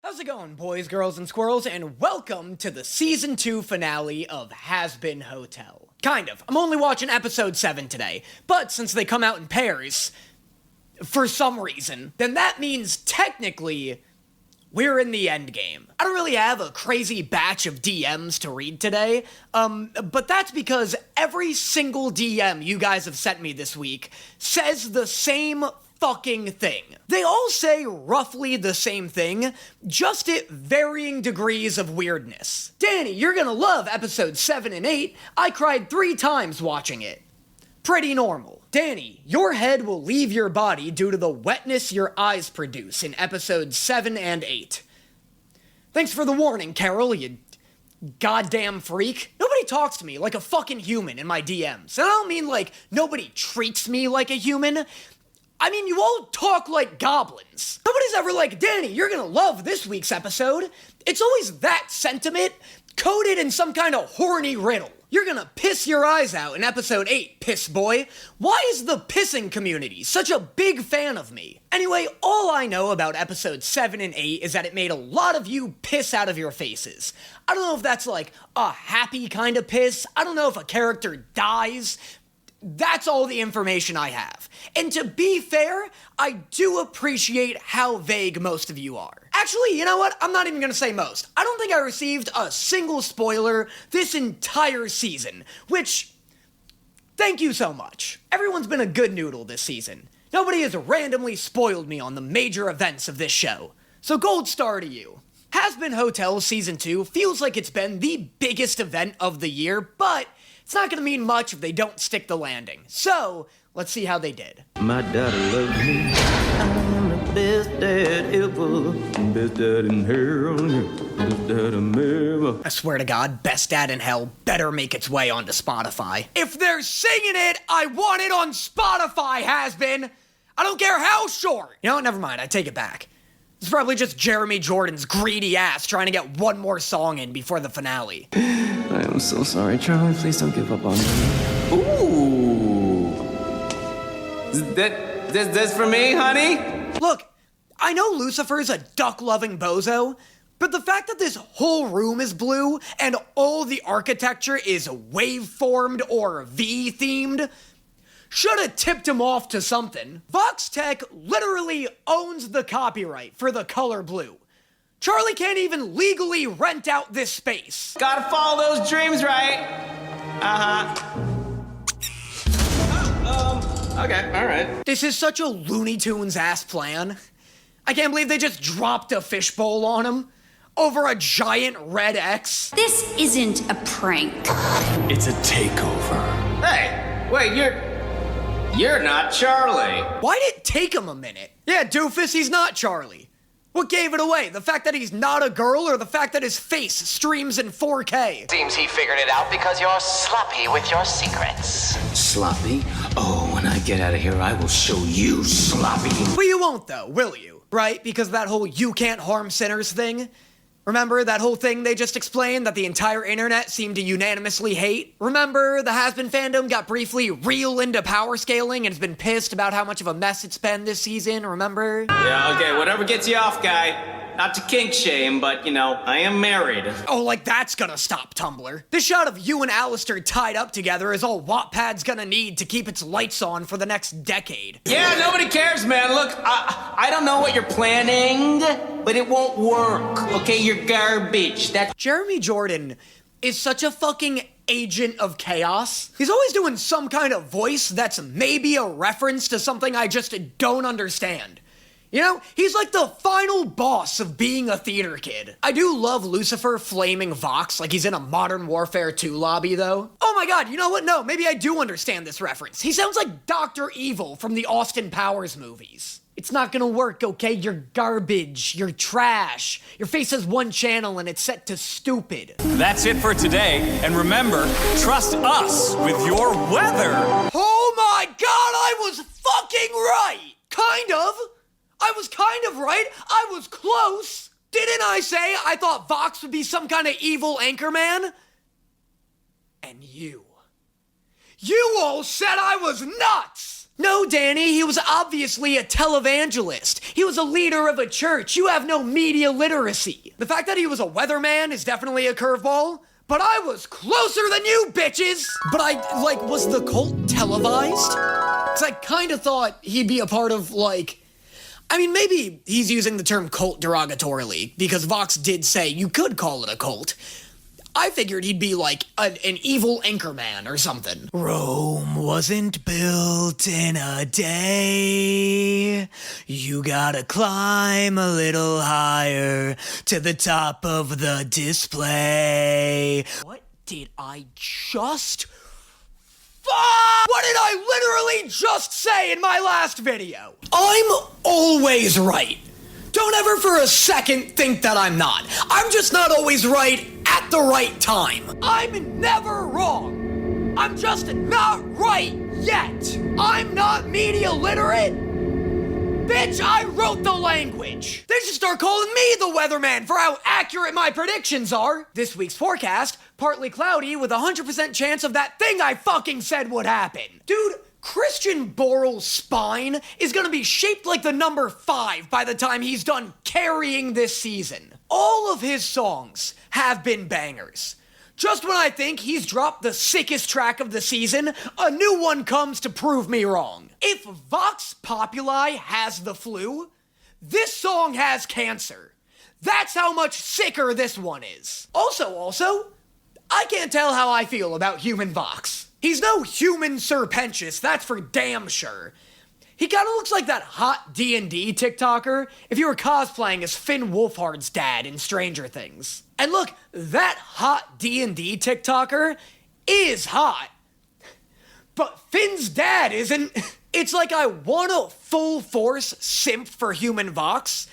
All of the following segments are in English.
How's it going, boys, girls, and squirrels, and welcome to the Season 2 finale of Hazbin Hotel. Kind of. I'm only watching episode 7 today, but since they come out in pairs, for some reason, then that means technically we're in the end game. I don't really have a crazy batch of DMs to read today, but that's because every single DM you guys have sent me this week says the same fucking thing. They all say roughly the same thing, just at varying degrees of weirdness. Danny, you're gonna love episodes 7 and 8. I cried 3 times watching it. Pretty normal. Danny, your head will leave your body due to the wetness your eyes produce in episodes 7 and 8. Thanks for the warning, Carol, you goddamn freak. Nobody talks to me like a fucking human in my DMs. And I don't mean like nobody treats me like a human. I mean, you all talk like goblins. Nobody's ever like, Danny, you're gonna love this week's episode. It's always that sentiment coded in some kind of horny riddle. You're gonna piss your eyes out in episode 8, piss boy. Why is the pissing community such a big fan of me? Anyway, all I know about episodes 7 and 8 is that it made a lot of you piss out of your faces. I don't know if that's like a happy kind of piss. I don't know if a character dies. That's all the information I have. And to be fair, I do appreciate how vague most of you are. Actually, you know what? I'm not even gonna say most. I don't think I received a single spoiler this entire season, which, thank you so much. Everyone's been a good noodle this season. Nobody has randomly spoiled me on the major events of this show. So gold star to you. Hazbin Hotel Season 2 feels like it's been the biggest event of the year, but it's not gonna mean much if they don't stick the landing. So, let's see how they did. My daddy loves me. I'm the best dad ever. Best dad in hell. Best dad ever. I swear to God, Best Dad in Hell better make its way onto Spotify. If they're singing it, I want it on Spotify, Hazbin! I don't care how short! You know what, never mind, I take it back. It's probably just Jeremy Jordan's greedy ass trying to get one more song in before the finale. I am so sorry, Charlie. Please don't give up on me. Ooh. This for me, honey? Look, I know Lucifer's a duck-loving bozo, but the fact that this whole room is blue and all the architecture is wave-formed or V-themed should have tipped him off to something. VOX Tech literally owns the copyright for the color blue. Charlie can't even legally rent out this space. Gotta follow those dreams, right? Okay, alright. This is such a Looney Tunes-ass plan. I can't believe they just dropped a fishbowl on him over a giant red X. This isn't a prank. It's a takeover. Hey, wait, you're not Charlie. Why did it take him a minute? Yeah, doofus, he's not Charlie. What gave it away? The fact that he's not a girl or the fact that his face streams in 4K? Seems he figured it out because you're sloppy with your secrets. Sloppy? Oh, when I get out of here, I will show you sloppy. But you won't though, will you? Right? Because of that whole you can't harm sinners thing? Remember that whole thing they just explained that the entire internet seemed to unanimously hate? Remember the Hazbin fandom got briefly real into power scaling and has been pissed about how much of a mess it's been this season, remember? Yeah, okay, whatever gets you off, guy. Not to kink shame, but, you know, I am married. Oh, like that's gonna stop Tumblr. This shot of you and Alistair tied up together is all Wattpad's gonna need to keep its lights on for the next decade. Yeah, nobody cares, man. Look, I don't know what you're planning, but it won't work. Okay, you're garbage. That's Jeremy Jordan is such a fucking agent of chaos. He's always doing some kind of voice that's maybe a reference to something I just don't understand. You know, he's like the final boss of being a theater kid. I do love Lucifer flaming Vox like he's in a Modern Warfare 2 lobby, though. Oh my god, you know what? No, maybe I do understand this reference. He sounds like Dr. Evil from the Austin Powers movies. It's not gonna work, okay? You're garbage. You're trash. Your face has one channel and it's set to stupid. That's it for today. And remember, trust us with your weather. Oh my god, I was fucking right! Kind of. I was kind of right. I was close. Didn't I say I thought Vox would be some kind of evil anchorman? And you all said I was nuts! No, Danny, he was obviously a televangelist. He was a leader of a church. You have no media literacy. The fact that he was a weatherman is definitely a curveball, but I was closer than you, bitches! But was the cult televised? Because I kind of thought he'd be a part of, maybe he's using the term cult derogatorily, because Vox did say you could call it a cult. I figured he'd be an evil anchorman or something. Rome wasn't built in a day. You gotta climb a little higher to the top of the display. What did I just... What did I literally just say in my last video? I'm always right. Don't ever for a second think that I'm not. I'm just not always right at the right time. I'm never wrong. I'm just not right yet. I'm not media literate. Bitch, I wrote the language. They should start calling me the weatherman for how accurate my predictions are. This week's forecast, partly cloudy with a 100% chance of that thing I fucking said would happen. Dude, Christian Borle's spine is gonna be shaped like the number 5 by the time he's done carrying this season. All of his songs have been bangers. Just when I think he's dropped the sickest track of the season, a new one comes to prove me wrong. If Vox Populi has the flu, this song has cancer. That's how much sicker this one is. Also, I can't tell how I feel about human Vox. He's no human Sir Pentious, that's for damn sure. He kinda looks like that hot D&D TikToker if you were cosplaying as Finn Wolfhard's dad in Stranger Things. And look, that hot D&D TikToker is hot. But Finn's dad isn't. It's like I want a full force simp for human Vox,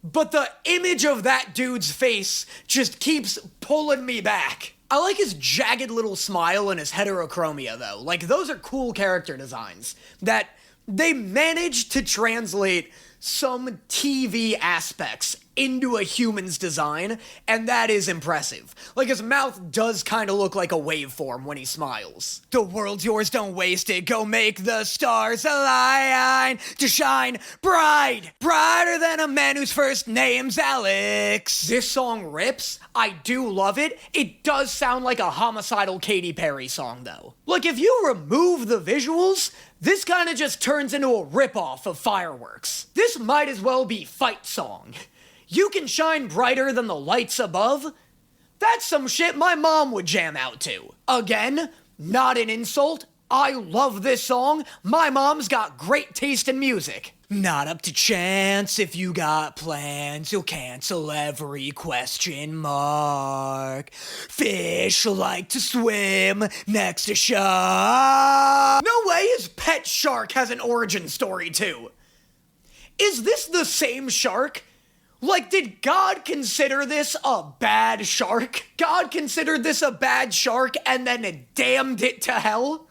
but the image of that dude's face just keeps pulling me back. I like his jagged little smile and his heterochromia, though. Those are cool character designs that they managed to translate some TV aspects into a human's design, and that is impressive. His mouth does kind of look like a waveform when he smiles. The world's yours, don't waste it. Go make the stars align to shine bright, brighter than a man whose first name's Alex. This song rips. I do love it. It does sound like a homicidal Katy Perry song, though. If you remove the visuals, this kind of just turns into a ripoff of Fireworks. This might as well be Fight Song. You can shine brighter than the lights above? That's some shit my mom would jam out to. Again, not an insult. I love this song. My mom's got great taste in music. Not up to chance. If you got plans, you'll cancel every question mark. Fish like to swim next to shark. No way his pet shark has an origin story too. Is this the same shark? Did God consider this a bad shark? God considered this a bad shark and then damned it to hell?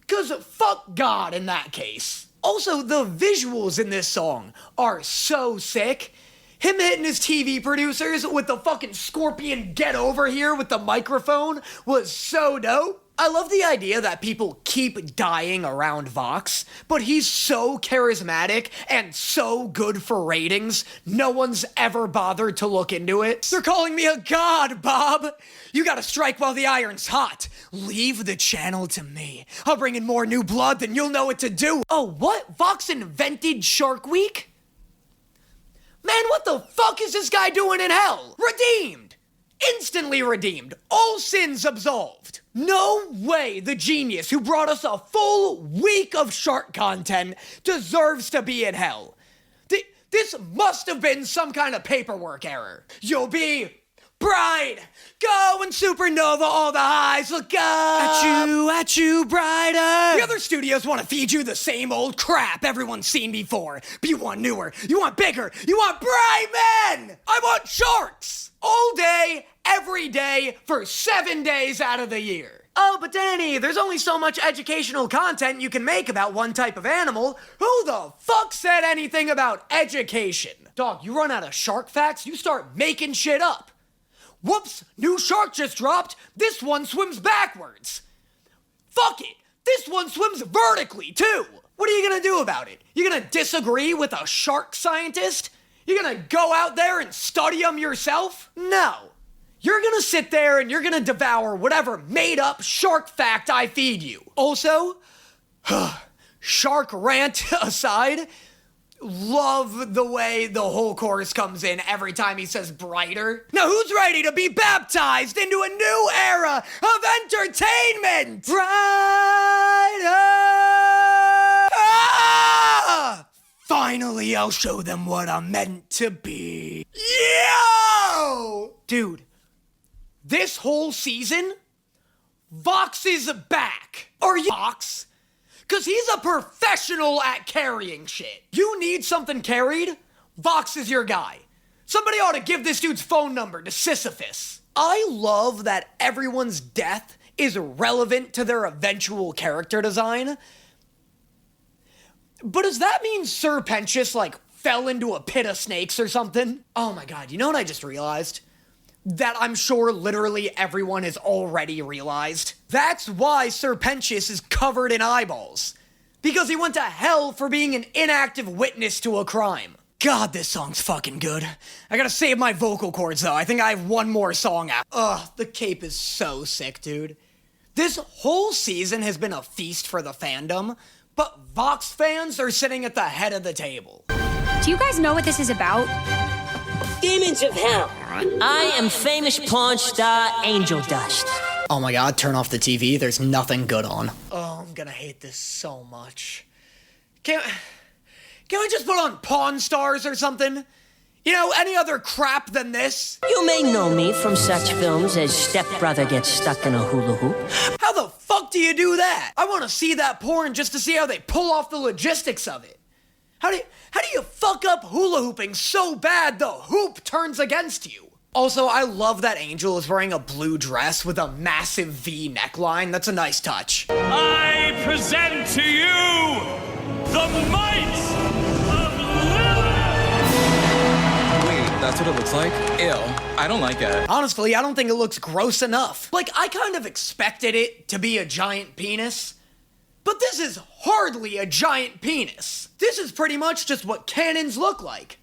'Cause fuck God in that case. Also, the visuals in this song are so sick. Him hitting his TV producers with the fucking scorpion get over here with the microphone was so dope. I love the idea that people keep dying around Vox, but he's so charismatic and so good for ratings, no one's ever bothered to look into it. They're calling me a god, Bob! You gotta strike while the iron's hot. Leave the channel to me. I'll bring in more new blood than you'll know what to do. Oh, what? Vox invented Shark Week? Man, what the fuck is this guy doing in hell? Redeemed! Instantly redeemed. All sins absolved. No way the genius who brought us a full week of shark content deserves to be in hell. This must have been some kind of paperwork error. You'll be bright, going supernova, all the highs look up. At you, brighter. The other studios want to feed you the same old crap everyone's seen before. But you want newer, you want bigger, you want bright men! I want sharks! All day, every day, for 7 days out of the year. Oh, but Danny, there's only so much educational content you can make about one type of animal. Who the fuck said anything about education? Dog, you run out of shark facts, you start making shit up. Whoops, new shark just dropped. This one swims backwards. Fuck it. This one swims vertically, too. What are you gonna do about it? You gonna disagree with a shark scientist? You gonna go out there and study them yourself? No. You're gonna sit there and you're gonna devour whatever made-up shark fact I feed you. Also, shark rant aside, love the way the whole chorus comes in every time he says brighter. Now who's ready to be baptized into a new era of entertainment? Brighter! Ah! Finally, I'll show them what I'm meant to be. Yo! Dude, this whole season, VOX is back. Are you VOX? Because he's a professional at carrying shit. You need something carried? VOX is your guy. Somebody ought to give this dude's phone number to Sisyphus. I love that everyone's death is relevant to their eventual character design. But does that mean Sir Pentious, fell into a pit of snakes or something? Oh my god, you know what I just realized? That I'm sure literally everyone has already realized. That's why Sir Pentious is covered in eyeballs. Because he went to hell for being an inactive witness to a crime. God, this song's fucking good. I gotta save my vocal cords though. I think I have one more song after. Ugh, the cape is so sick, dude. This whole season has been a feast for the fandom, but VOX fans are sitting at the head of the table. Do you guys know what this is about? Demons of hell. I am famous porn star Angel Dust. Oh my god, turn off the TV. There's nothing good on. Oh, I'm gonna hate this so much. Can we just put on Pawn Stars or something? You know, any other crap than this? You may know me from such films as Step Brother Gets Stuck in a Hula Hoop. How the fuck do you do that? I want to see that porn just to see how they pull off the logistics of it. How do you fuck up hula hooping so bad the hoop turns against you? Also, I love that Angel is wearing a blue dress with a massive V neckline. That's a nice touch. I present to you the might of Lilith! Wait, that's what it looks like? Ew, I don't like it. Honestly, I don't think it looks gross enough. I kind of expected it to be a giant penis. But this is hardly a giant penis. This is pretty much just what cannons look like.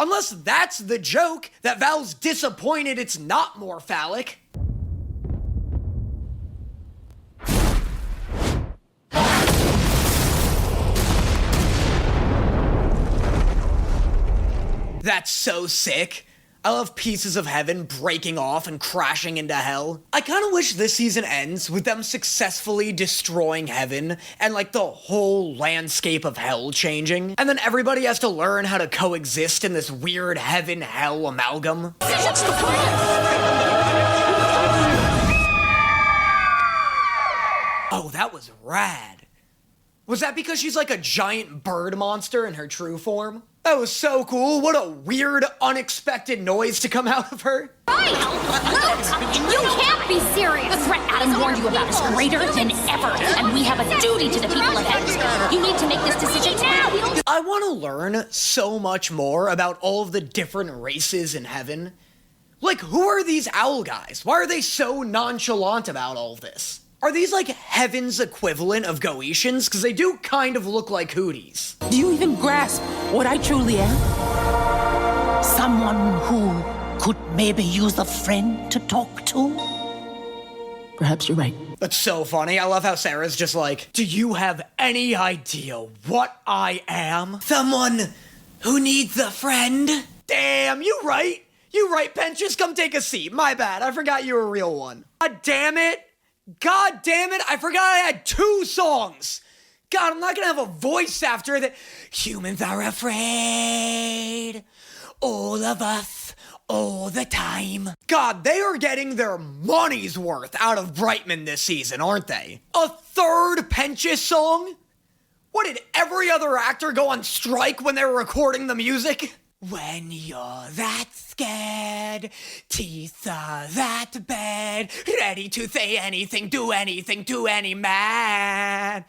Unless that's the joke, that Val's disappointed it's not more phallic. That's so sick. I love pieces of heaven breaking off and crashing into hell. I kind of wish this season ends with them successfully destroying heaven and the whole landscape of hell changing. And then everybody has to learn how to coexist in this weird heaven-hell amalgam. What's the plan? Oh, that was rad. Was that because she's like a giant bird monster in her true form? That was so cool. What a weird, unexpected noise to come out of her. Right! Luke, you can't be serious! The threat Adam warned you about is greater than ever, and we have a duty to the people of heaven. You need to make this decision now! I want to learn so much more about all of the different races in heaven. Who are these owl guys? Why are they so nonchalant about all of this? Are these heaven's equivalent of Goetians? Because they do kind of look like hooties. Do you even grasp what I truly am? Someone who could maybe use a friend to talk to? Perhaps you're right. That's so funny. I love how Sarah's just do you have any idea what I am? Someone who needs a friend? Damn, you right. You right, Pentious. Come take a seat. My bad. I forgot you were a real one. God damn it, I forgot I had 2 songs. God, I'm not gonna have a voice after that. Humans are afraid. All of us, all the time. God, they are getting their money's worth out of Brightman this season, aren't they? A 3rd Pentious song? What, did every other actor go on strike when they were recording the music? When you're that scared, teeth are that bad, ready to say anything, do anything to any man.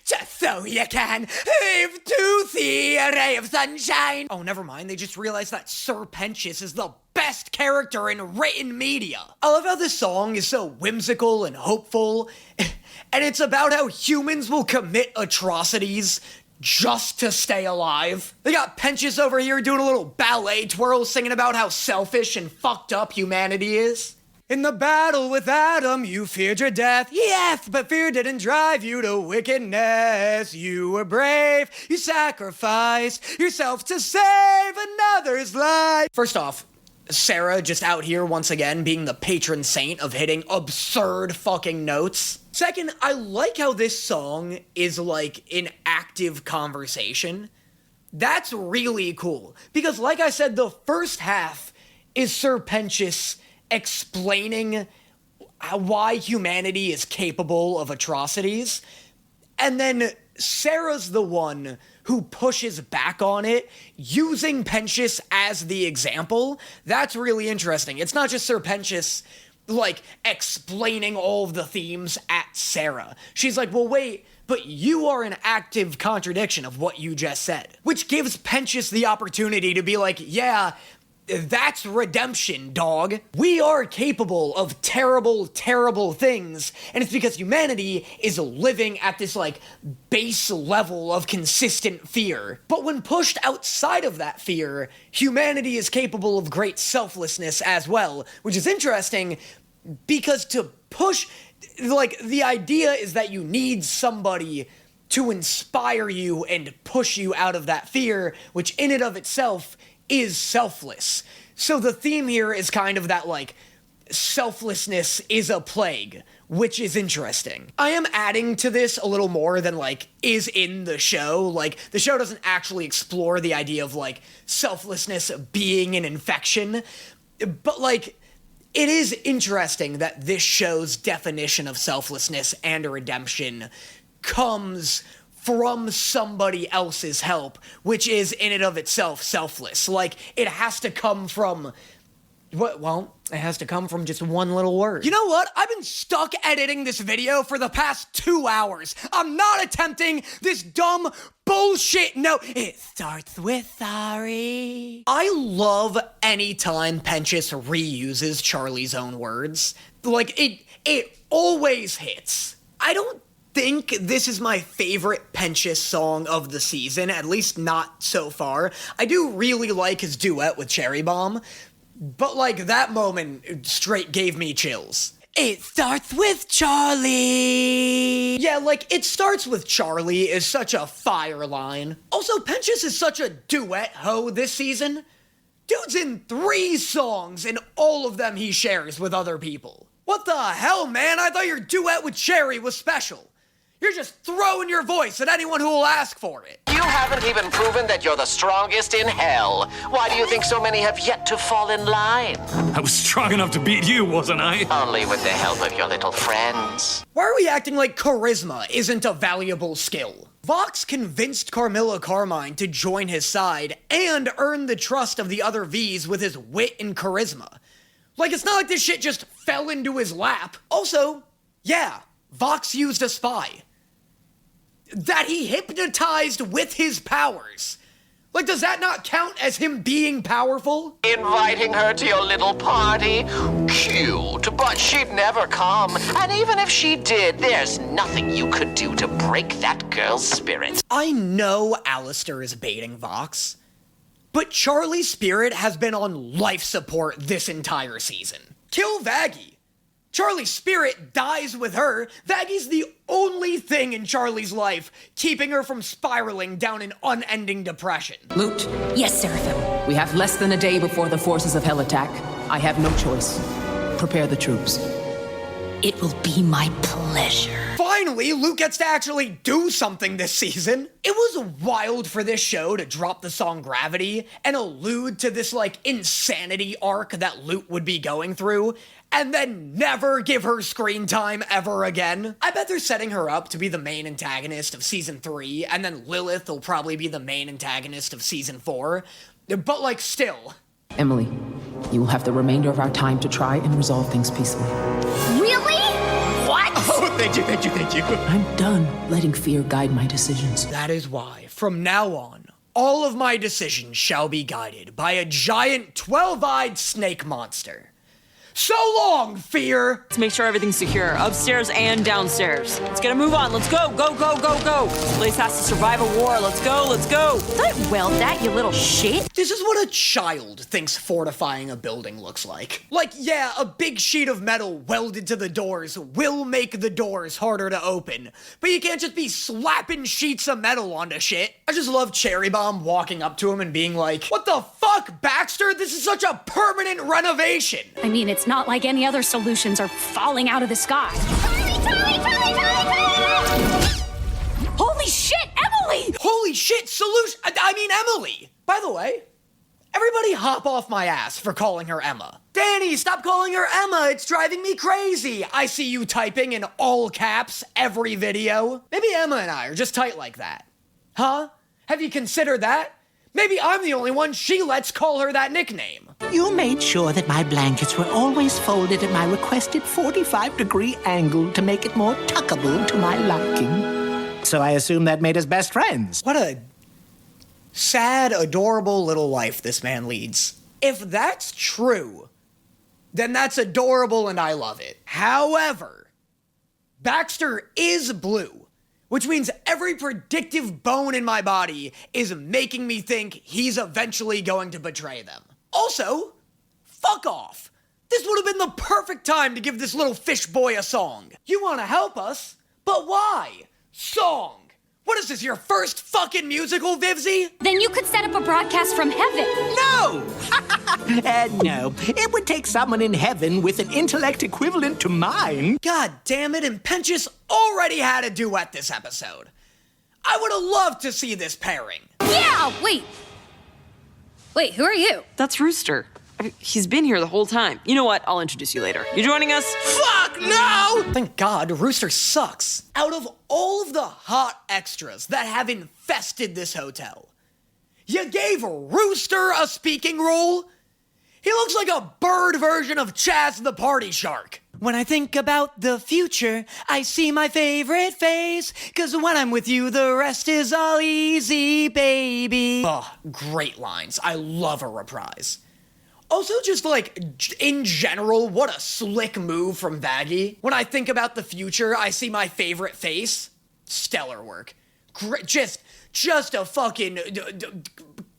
just so you can live to see a ray of sunshine. Oh, never mind. They just realized that Sir Pentious is the best character in written media. I love how this song is so whimsical and hopeful, and it's about how humans will commit atrocities just to stay alive. They got Pentious over here doing a little ballet twirl singing about how selfish and fucked up humanity is. In the battle with Adam, you feared your death. Yes, but fear didn't drive you to wickedness. You were brave. You sacrificed yourself to save another's life. First off, Sarah just out here once again being the patron saint of hitting absurd fucking notes. Second, I like how this song is like an active conversation. That's really cool. Because like I said, the first half is Sir Pentious explaining why humanity is capable of atrocities. And then Sarah's the one who pushes back on it, using Pentious as the example. That's really interesting. It's not just Sir Pentious, like, explaining all of the themes at Sarah. She's like, well, wait, but you are an active contradiction of what you just said. Which gives Pentious the opportunity to be like, yeah, that's redemption, dog. We are capable of terrible, terrible things, and it's because humanity is living at this, like, base level of consistent fear. But when pushed outside of that fear, humanity is capable of great selflessness as well, which is interesting because to push, like, the idea is that you need somebody to inspire you and push you out of that fear, which in and of itself is selfless. So the theme here is kind of that, like, selflessness is a plague, which is interesting. I am adding to this a little more than, like, is in the show. Like, the show doesn't actually explore the idea of, like, selflessness being an infection, but, like, it is interesting that this show's definition of selflessness and redemption comes from somebody else's help, which is in and of itself selfless. Like, it has to come from, well, it has to come from just one little word. You know what? I've been stuck editing this video for the past 2 hours. I'm not attempting this dumb bullshit. No, it starts with sorry. I love any time Pentious reuses Charlie's own words. Like, it always hits. I don't think this is my favorite Pentious song of the season, at least not so far. I do really like his duet with Cherry Bomb, but, like, that moment straight gave me chills. It starts with Charlie. Yeah, like, it starts with Charlie is such a fire line. Also, Pentious is such a duet hoe this season. Dude's in 3 songs, and all of them he shares with other people. What the hell, man? I thought your duet with Cherry was special. You're just throwing your voice at anyone who will ask for it. You haven't even proven that you're the strongest in hell. Why do you think so many have yet to fall in line? I was strong enough to beat you, wasn't I? Only with the help of your little friends. Why are we acting like charisma isn't a valuable skill? VOX convinced Carmilla Carmine to join his side and earn the trust of the other Vs with his wit and charisma. Like, it's not like this shit just fell into his lap. Also, yeah, VOX used a spy that he hypnotized with his powers. Like, does that not count as him being powerful? Inviting her to your little party? Cute, but she'd never come. And even if she did, there's nothing you could do to break that girl's spirit. I know Alistair is baiting VOX, but Charlie's spirit has been on life support this entire season. Kill Vaggie. Charlie's spirit dies with her. Vaggie's the only thing in Charlie's life keeping her from spiraling down an unending depression. Loot, Yes, Seraphim. we have less than a day before the forces of hell attack. I have no choice. Prepare the troops. It will be my pleasure. Finally, Luke gets to actually do something this season. It was wild for this show to drop the song Gravity and allude to this, like, insanity arc that Luke would be going through, and then never give her screen time ever again. I bet they're setting her up to be the main antagonist of Season 3, and then Lilith will probably be the main antagonist of Season 4. But, like, still. Emily, you will have the remainder of our time to try and resolve things peacefully. Really? What? Oh, thank you. I'm done letting fear guide my decisions. That is why, from now on, all of my decisions shall be guided by a giant 12-eyed snake monster. So long, fear! Let's make sure everything's secure, upstairs and downstairs. Let's get a move on. Let's go, go, go, go, go. This place has to survive a war. Let's go, let's go. Don't weld that, you little shit. This is what a child thinks fortifying a building looks like. Like, yeah, a big sheet of metal welded to the doors will make the doors harder to open, but you can't just be slapping sheets of metal onto shit. I just love Cherry Bomb walking up to him and being like, "What the fuck, Baxter? This is such a permanent renovation." I mean, it's not like any other solutions are falling out of the sky. Holy shit, Emily! Holy shit, solution! I mean, Emily! By the way, everybody hop off my ass for calling her Emma. Danny, stop calling her Emma, it's driving me crazy. I see you typing in all caps every video. Maybe Emma and I are just tight like that. Huh? Have you considered that? Maybe I'm the only one she lets call her that nickname. You made sure that my blankets were always folded at my requested 45-degree angle to make it more tuckable to my liking. So I assume that made us best friends. What a sad, adorable little life this man leads. If that's true, then that's adorable and I love it. However, Baxter is blue, which means every predictive bone in my body is making me think he's eventually going to betray them. Also, fuck off. This would have been the perfect time to give this little fish boy a song. You want to help us, but why? Song. What is this, your first fucking musical, Vivzy? Then you could set up a broadcast from heaven. No! No. It would take someone in heaven with an intellect equivalent to mine. God damn it, and Pentious already had a duet this episode. I would have loved to see this pairing. Yeah, wait, who are you? That's Rooster. I mean, he's been here the whole time. You know what? I'll introduce you later. You joining us? Fuck no! Thank God, Rooster sucks. Out of all of the hot extras that have infested this hotel, you gave Rooster a speaking role? He looks like a bird version of Chaz the Party Shark. When I think about the future, I see my favorite face, 'cause when I'm with you, the rest is all easy, baby. Oh, great lines. I love a reprise. Also, just like, in general, what a slick move from Vaggie. When I think about the future, I see my favorite face. Stellar work. Great, just a fucking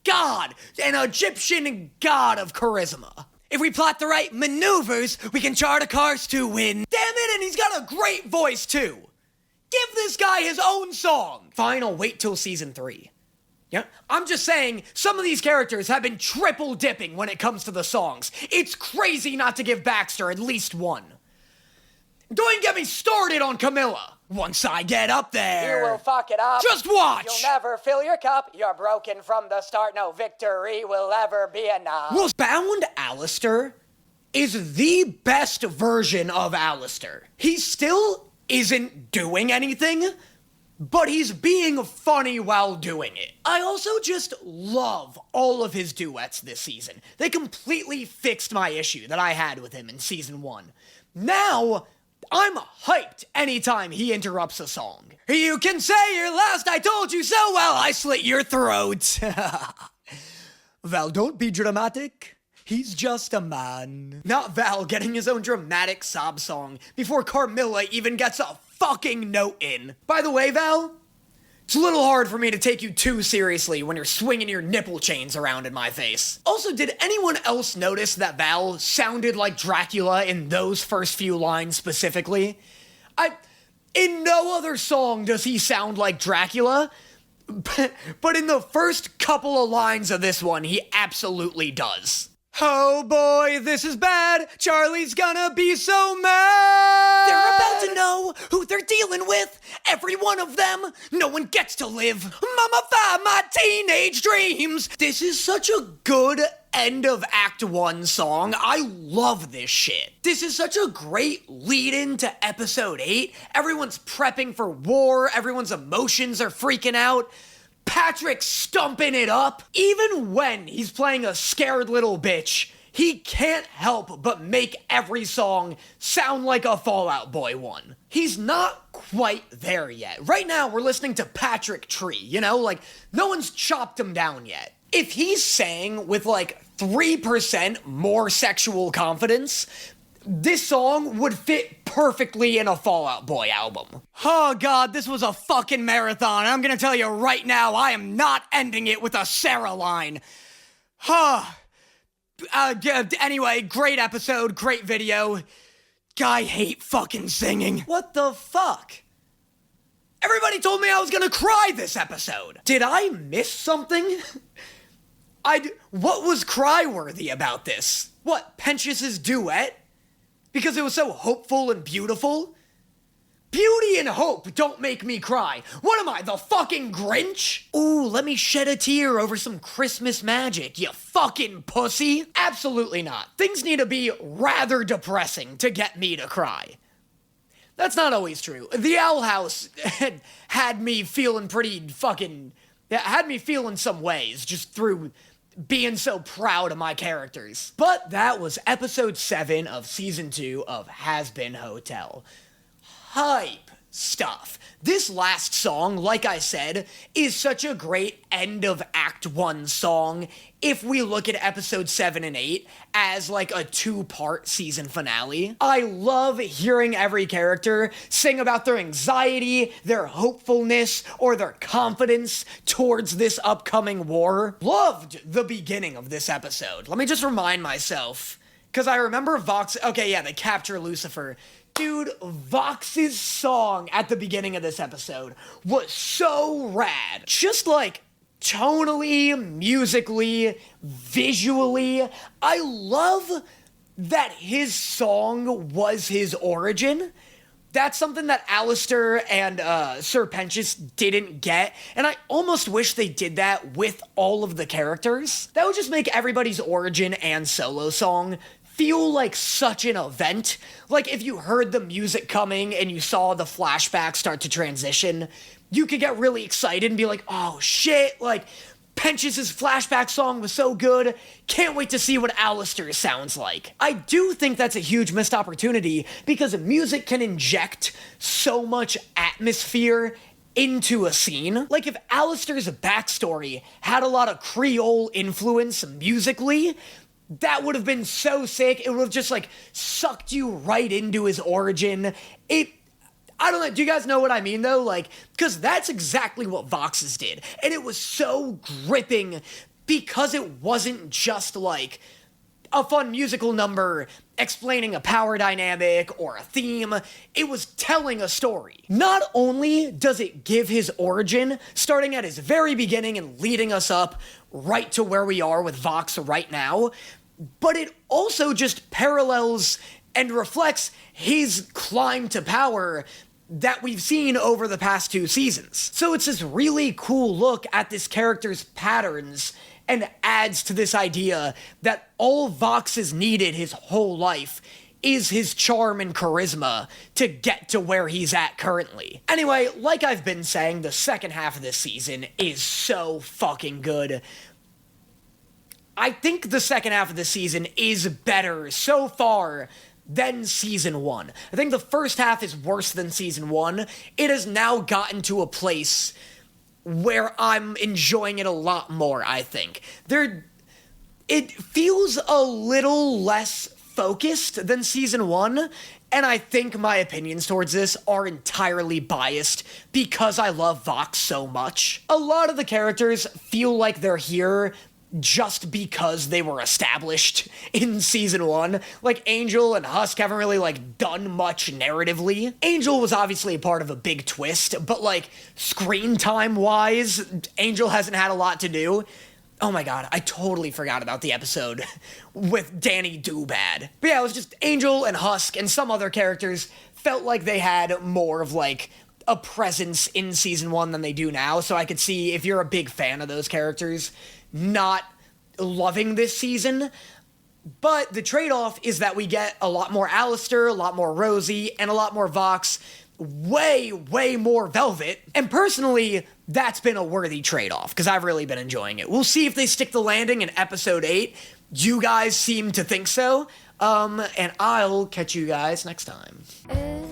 god, an Egyptian god of charisma. If we plot the right maneuvers, we can chart a course to win. Damn it, and he's got a great voice too. Give this guy his own song. Fine, I'll wait till season 3. Yeah, I'm just saying, some of these characters have been triple dipping when it comes to the songs. It's crazy not to give Baxter at least one. Don't even get me started on Camilla. Once I get up there, you will fuck it up. Just watch. You'll never fill your cup. You're broken from the start. No victory will ever be enough. Well, Bound Alistair is the best version of Alistair. He still isn't doing anything, but he's being funny while doing it. I also just love all of his duets this season. They completely fixed my issue that I had with him in season 1. Now, I'm hyped anytime he interrupts a song. You can say your last I told you so while I slit your throat. Val, don't be dramatic. He's just a man. Not Val getting his own dramatic sob song before Carmilla even gets a fucking note in. By the way, Val, it's a little hard for me to take you too seriously when you're swinging your nipple chains around in my face. Also, did anyone else notice that Val sounded like Dracula in those first few lines specifically? In no other song does he sound like Dracula, but in the first couple of lines of this one, he absolutely does. Oh boy, this is bad. Charlie's gonna be so mad. They're about to know who they're dealing with. Every one of them. No one gets to live. Mummify my teenage dreams. This is such a good end of Act 1 song. I love this shit. This is such a great lead-in to episode 8. Everyone's prepping for war. Everyone's emotions are freaking out. Patrick's stumping it up. Even when he's playing a scared little bitch, he can't help but make every song sound like a Fall Out Boy one. He's not quite there yet. Right now, we're listening to Patrick Tree, you know? Like, no one's chopped him down yet. If he's sang with, like, 3% more sexual confidence, this song would fit perfectly in a Fall Out Boy album. Oh god, this was a fucking marathon. I'm gonna tell you right now, I am not ending it with a Sarah line. Anyway, great episode, great video. I hate fucking singing. What the fuck? Everybody told me I was gonna cry this episode. Did I miss something? What was cry-worthy about this? What, Pentious' duet? Because it was so hopeful and beautiful? Beauty and hope don't make me cry. What am I, the fucking Grinch? Ooh, let me shed a tear over some Christmas magic, you fucking pussy. Absolutely not. Things need to be rather depressing to get me to cry. That's not always true. The Owl House had me feeling had me feeling some ways just through being so proud of my characters. But that was episode 7 of season 2 of Hazbin Hotel. Hype stuff. This last song, like I said, is such a great end of Act 1 song if we look at episode 7 and 8 as like a 2-part season finale. I love hearing every character sing about their anxiety, their hopefulness, or their confidence towards this upcoming war. Loved the beginning of this episode. Let me just remind myself, because I remember VOX, okay, yeah, they capture Lucifer. Dude, VOX's song at the beginning of this episode was so rad. Just like tonally, musically, visually. I love that his song was his origin. That's something that Alistair and Sir Pentious didn't get, and I almost wish they did that with all of the characters. That would just make everybody's origin and solo song feel like such an event. Like if you heard the music coming and you saw the flashback start to transition, you could get really excited and be like, oh shit, like Pentious' flashback song was so good, can't wait to see what Alistair sounds like. I do think that's a huge missed opportunity because music can inject so much atmosphere into a scene. Like if Alistair's backstory had a lot of Creole influence musically, that would have been so sick. It would have just like sucked you right into his origin. I don't know, do you guys know what I mean though? Like, because that's exactly what VOX's did. And it was so gripping because it wasn't just like a fun musical number explaining a power dynamic or a theme. It was telling a story. Not only does it give his origin, starting at his very beginning and leading us up right to where we are with VOX right now, but it also just parallels and reflects his climb to power that we've seen over the past 2 seasons. So it's this really cool look at this character's patterns and adds to this idea that all VOX has needed his whole life is his charm and charisma to get to where he's at currently. Anyway, like I've been saying, the second half of this season is so fucking good. I think the second half of the season is better so far than season 1. I think the first half is worse than season 1. It has now gotten to a place where I'm enjoying it a lot more, I think. It feels a little less focused than season 1, and I think my opinions towards this are entirely biased because I love VOX so much. A lot of the characters feel like they're here just because they were established in season 1. Like, Angel and Husk haven't really, like, done much narratively. Angel was obviously a part of a big twist, but, like, screen time-wise, Angel hasn't had a lot to do. Oh my god, I totally forgot about the episode with Danny Doobad. But yeah, it was just Angel and Husk and some other characters felt like they had more of, like, a presence in season 1 than they do now, so I could see if you're a big fan of those characters not loving this season. But the trade-off is that we get a lot more Alistair, a lot more Rosie, and a lot more VOX, way, way more Velvet. And personally, that's been a worthy trade-off, because I've really been enjoying it. We'll see if they stick the landing in episode 8, You guys seem to think so. And I'll catch you guys next time.